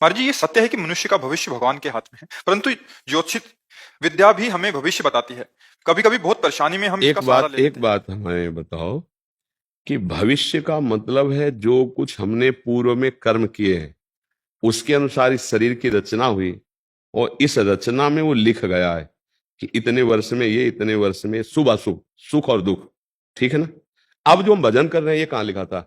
महाराज जी, ये सत्य है कि मनुष्य का भविष्य भगवान के हाथ में है, परंतु ज्योतिषिक विद्या भी हमें भविष्य बताती है। कभी कभी बहुत परेशानी में हम इसका सहारा ले एक लेते हैं। बात हमें बताओ कि भविष्य का मतलब है जो कुछ हमने पूर्व में कर्म किए हैं उसके अनुसार इस शरीर की रचना हुई और इस रचना में वो लिख गया है कि इतने वर्ष में ये, इतने वर्ष में शुभ अशुभ, सुख और दुख। ठीक है ना? अब जो हम भजन कर रहे हैं ये कहाँ लिखा था?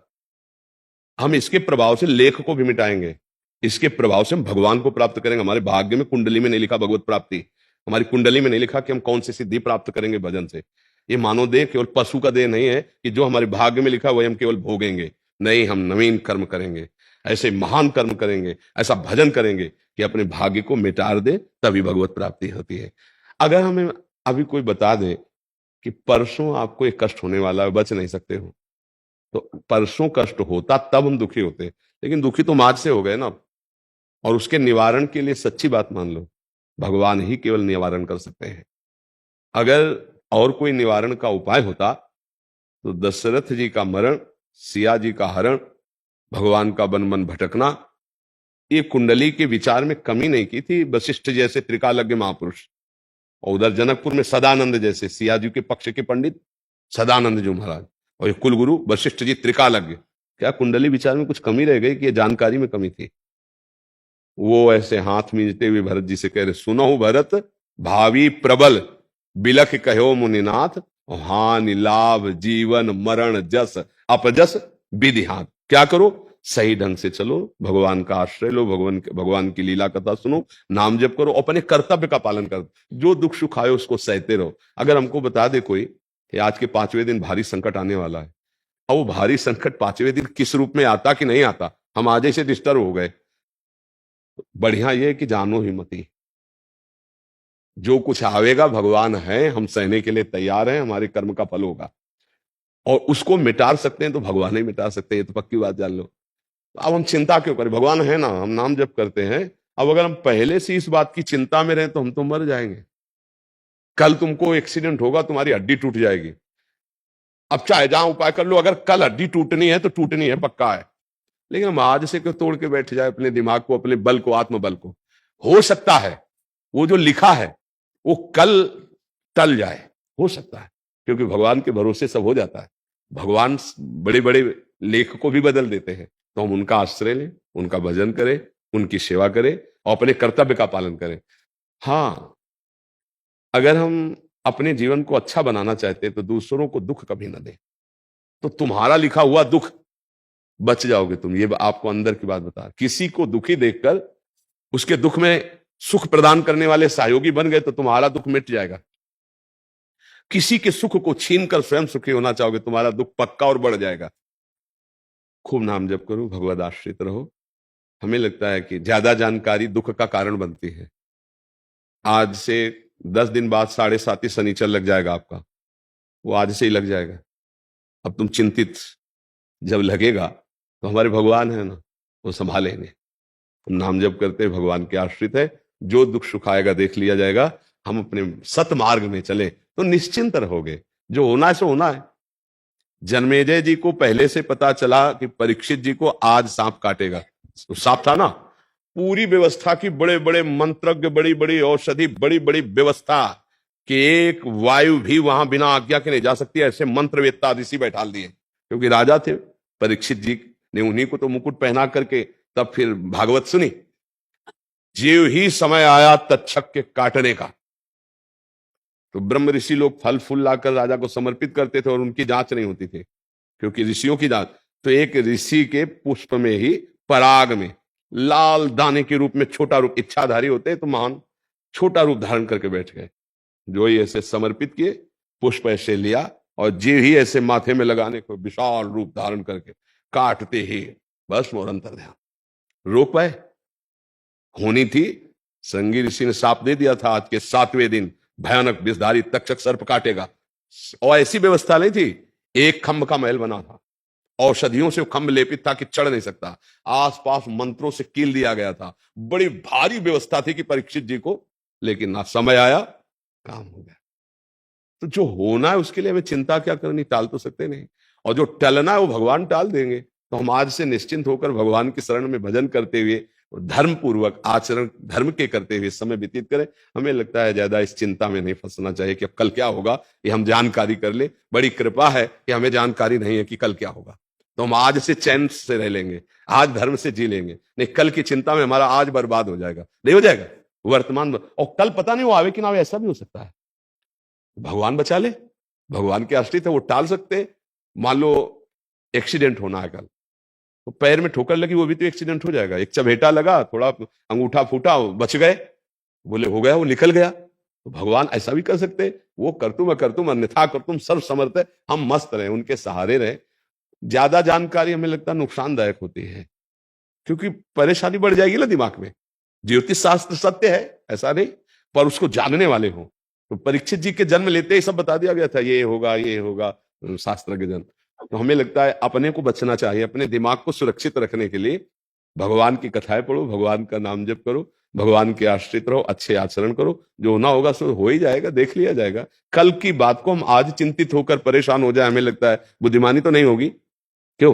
हम इसके प्रभाव से लेख को भी मिटाएंगे, इसके प्रभाव से हम भगवान को प्राप्त करेंगे। हमारे भाग्य में, कुंडली में नहीं लिखा भगवत प्राप्ति, हमारी कुंडली में नहीं लिखा कि हम कौन सी सिद्धि प्राप्त करेंगे भजन से। ये मानव देह केवल पशु का देह नहीं है कि जो हमारे भाग्य में लिखा वही हम केवल भोगेंगे। नहीं, हम नवीन कर्म करेंगे, ऐसे महान कर्म करेंगे, ऐसा भजन करेंगे कि अपने भाग्य को मिटार दे, तभी भगवत प्राप्ति होती है। अगर हमें अभी कोई बता दे कि परसों आपको एक कष्ट होने वाला है, बच नहीं सकते हो, तो परसों कष्ट होता तब हम दुखी होते, लेकिन दुखी तो आज से हो गए ना। और उसके निवारण के लिए सच्ची बात मान लो, भगवान ही केवल निवारण कर सकते हैं। अगर और कोई निवारण का उपाय होता तो दशरथ जी का मरण, सिया जी का हरण, भगवान का वन वन भटकना, ये कुंडली के विचार में कमी नहीं की थी वशिष्ठ जैसे त्रिकालज्ञ महापुरुष, और उधर जनकपुर में सदानंद जैसे सिया जी के पक्ष के पंडित सदानंद जी महाराज, और ये कुलगुरु वशिष्ठ जी त्रिकालज्ञ। क्या कुंडली विचार में कुछ कमी रह गई कि ये जानकारी में कमी थी? वो ऐसे हाथ मींचते हुए भरत जी से कह रहे, सुनो भरत, भावी प्रबल बिलख कहो मुनिनाथ, हानि लाभ जीवन मरण जस अपजस विधि हाथ। क्या करो? सही ढंग से चलो, भगवान का आश्रय लो, भगवान की लीला कथा सुनो, नाम जप करो, अपने कर्तव्य का पालन करो, जो दुख सुख आए उसको सहते रहो। अगर हमको बता दे कोई कि आज के 5वें दिन भारी संकट आने वाला है, और वो भारी संकट 5वें दिन किस रूप में आता कि नहीं आता, हम आज से डिस्टर्ब हो गए, बढ़िया ये है कि जानो हिम्मती, जो कुछ आवेगा भगवान है, हम सहने के लिए तैयार हैं, हमारे कर्म का फल होगा, और उसको मिटा सकते हैं तो भगवान ही मिटा सकते हैं, ये तो पक्की बात जान लो। अब हम चिंता क्यों करें? भगवान है ना, हम नाम जप करते हैं। अब अगर हम पहले से इस बात की चिंता में रहें तो हम तो मर जाएंगे। कल तुमको एक्सीडेंट होगा, तुम्हारी हड्डी टूट जाएगी, अब चाहे जहां उपाय कर लो, अगर कल हड्डी टूटनी है तो टूटनी है, पक्का है। लेकिन हम आज से क्यों तोड़ के बैठ जाए अपने दिमाग को, अपने बल को, आत्मबल को? हो सकता है वो जो लिखा है वो कल टल जाए, हो सकता है, क्योंकि भगवान के भरोसे सब हो जाता है। भगवान बड़े बड़े लेख को भी बदल देते हैं, तो हम उनका आश्रय लें, उनका भजन करें, उनकी सेवा करें और अपने कर्तव्य का पालन करें। हाँ, अगर हम अपने जीवन को अच्छा बनाना चाहते हैं तो दूसरों को दुख कभी ना दें, तो तुम्हारा लिखा हुआ दुख बच जाओगे तुम। ये आपको अंदर की बात बता, किसी को दुखी देखकर उसके दुख में सुख प्रदान करने वाले सहयोगी बन गए तो तुम्हारा दुख मिट जाएगा। किसी के सुख को छीनकर स्वयं सुखी होना चाहोगे, तुम्हारा दुख पक्का और बढ़ जाएगा। खूब नाम जप करो, भगवद आश्रित रहो। हमें लगता है कि ज्यादा जानकारी दुख का कारण बनती है। आज से 10 दिन बाद 7.5 शनिचर लग जाएगा आपका, वो आज से ही लग जाएगा। अब तुम चिंतित जब लगेगा तो हमारे भगवान है ना, वो संभालेंगे। हम नाम जप करते हैं, भगवान के आश्रित है, जो दुख सुख आएगा देख लिया जाएगा। हम अपने सतमार्ग में चले तो निश्चिंत रहोगे, जो होना है सो होना है। जन्मेजय जी को पहले से पता चला कि परीक्षित जी को आज सांप काटेगा, तो सांप था ना, पूरी व्यवस्था की, बड़े बड़े मंत्रज्ञ, बड़ी बड़ी औषधि, बड़ी बड़ी व्यवस्था कि एक वायु भी वहां बिना आज्ञा के नहीं जा सकती, ऐसे मंत्रवेत्ता ऋषि बैठा दिए, क्योंकि राजा थे। परीक्षित जी ने उन्हीं को तो मुकुट पहना करके तब फिर भागवत सुनी। ज्यों ही समय आया तक्षक के काटने का, तो ब्रह्म ऋषि लोग फल फूल लाकर राजा को समर्पित करते थे और उनकी जांच नहीं होती थी, क्योंकि ऋषियों की जांच, तो एक ऋषि के पुष्प में ही, पराग में, लाल दाने के रूप में छोटा रूप, इच्छाधारी होते तो महान, छोटा रूप धारण करके बैठ गए। जो ही ऐसे समर्पित किए, पुष्प ऐसे लिया और जे ही ऐसे माथे में लगाने को, विशाल रूप धारण करके काटते ही बस मोर अंतर ध्यान। रोक पाए? होनी थी। संगी ऋषि ने साप दे दिया था, आज के 7वें दिन भयानक विषधारी तक्षक सर्प काटेगा, और ऐसी व्यवस्था नहीं थी। एक खंभ का महल बना था, औषधियों से खंभ लेपित था कि चढ़ नहीं सकता, आसपास मंत्रों से कील दिया गया था, बड़ी भारी व्यवस्था थी कि परीक्षित जी को, लेकिन ना समय आया, काम हो गया। तो जो होना है उसके लिए हमें चिंता क्या करनी, टाल तो सकते नहीं, और जो टलना है वो भगवान टाल देंगे। तो हम आज से निश्चिंत होकर भगवान की शरण में भजन करते हुए धर्म पूर्वक आचरण धर्म के करते हुए समय व्यतीत करें। हमें लगता है ज्यादा इस चिंता में नहीं फंसना चाहिए कि अब कल क्या होगा, ये हम जानकारी कर ले। बड़ी कृपा है कि हमें जानकारी नहीं है कि कल क्या होगा, तो हम आज से चैन से रह लेंगे, आज धर्म से जी लेंगे। नहीं, कल की चिंता में हमारा आज बर्बाद हो जाएगा, नहीं हो जाएगा वर्तमान, और कल पता नहीं वो आवे कि ना आवे, ऐसा भी हो सकता है। भगवान बचा ले, भगवान के आश्रित है, वो टाल सकते हैं। मान लो एक्सीडेंट होना है कल, तो पैर में ठोकर लगी, वो भी तो एक्सीडेंट हो जाएगा। एक चबेटा लगा, थोड़ा अंगूठा फूटा, बच गए, बोले हो गया, वो निकल गया। तो भगवान ऐसा भी कर सकते, वो कर तुम अन्यथा कर तुम सर्व समर्थ है। हम मस्त रहे, उनके सहारे रहे। ज्यादा जानकारी हमें लगता है नुकसानदायक होती है, क्योंकि परेशानी बढ़ जाएगी ना दिमाग में। ज्योतिष शास्त्र सत्य है ऐसा नहीं, पर उसको जानने वाले हों। तो परीक्षित जी के जन्म लेते ही सब बता दिया गया था, ये होगा शास्त्र के जन्म। तो हमें लगता है अपने को बचना चाहिए, अपने दिमाग को सुरक्षित रखने के लिए भगवान की कथाएं पढ़ो, भगवान का नाम जप करो, भगवान के आश्रित रहो, अच्छे आचरण करो। जो होना होगा सो हो ही जाएगा, देख लिया जाएगा। कल की बात को हम आज चिंतित होकर परेशान हो जाए, हमें लगता है बुद्धिमानी तो नहीं होगी। क्यों?